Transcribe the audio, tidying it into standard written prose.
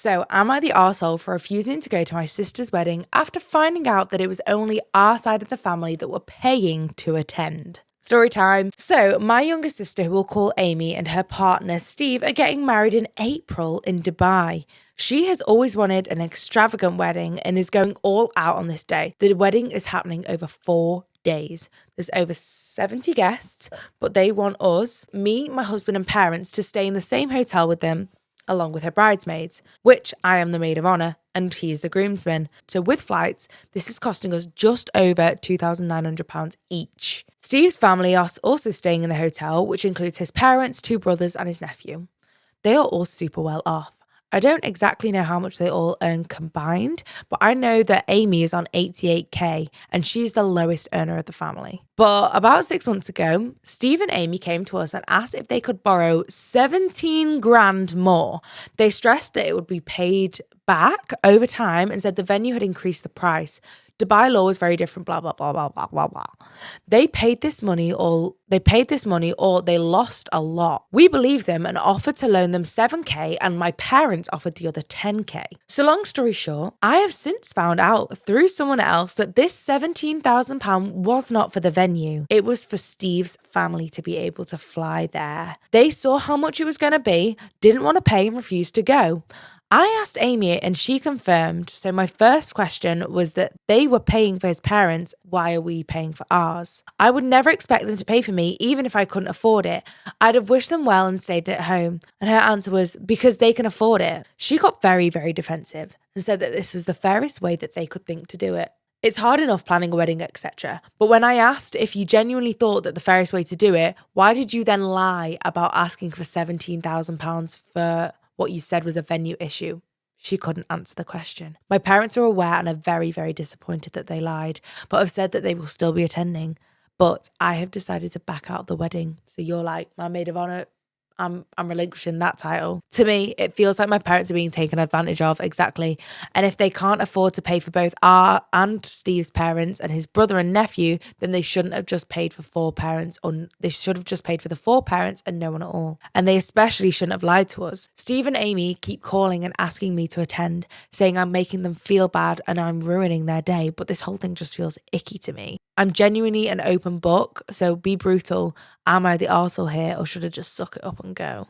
So, am I the arsehole for refusing to go to my sister's wedding after finding out that it was only our side of the family that were paying to attend? Story time. So, my younger sister, who we'll call Amy, and her partner Steve are getting married in April in Dubai. She has always wanted an extravagant wedding and is going all out on this day. The wedding is happening over 4 days. There's over 70 guests, but they want us, me, my husband, and parents to stay in the same hotel with them, along with her bridesmaids, which I am the maid of honour and he is the groomsman. So with flights, this is costing us just over £2,900 each. Steve's family are also staying in the hotel, which includes his parents, 2 brothers and his nephew. They are all super well off. I don't exactly know how much they all earn combined, but I know that Amy is on 88k and she's the lowest earner of the family. But about 6 months ago, Steve and Amy came to us and asked if they could borrow 17 grand more. They stressed that it would be paid back over time and said the venue had increased the price. Dubai law is very different, blah, blah, blah, blah, blah, blah, blah. They paid this money or they lost a lot. We believed them and offered to loan them 7k and my parents offered the other 10k. So long story short, I have since found out through someone else that this £17,000 was not for the venue. It was for Steve's family to be able to fly there. They saw how much it was going to be, didn't want to pay and refused to go. I asked Amy and she confirmed. So my first question was that they were paying for his parents. Why are we paying for ours? I would never expect them to pay for me, even if I couldn't afford it. I'd have wished them well and stayed at home. And her answer was because they can afford it. She got very, very defensive and said that this was the fairest way that they could think to do it. It's hard enough planning a wedding, etc. But when I asked if you genuinely thought that the fairest way to do it, why did you then lie about asking for £17,000 for what you said was a venue issue? She couldn't answer the question. My parents are aware and are very, very disappointed that they lied, but have said that they will still be attending. But I have decided to back out of the wedding. So you're like my maid of honour. I'm relinquishing that title. To me, it feels like my parents are being taken advantage of, exactly. And if they can't afford to pay for both our and Steve's parents and his brother and nephew, then they shouldn't have just paid for 4 parents, or they should have just paid for the 4 parents and no one at all. And they especially shouldn't have lied to us. Steve and Amy keep calling and asking me to attend, saying I'm making them feel bad and I'm ruining their day, but this whole thing just feels icky to me. I'm genuinely an open book, so be brutal. Am I the arsehole here or should I just suck it up and go?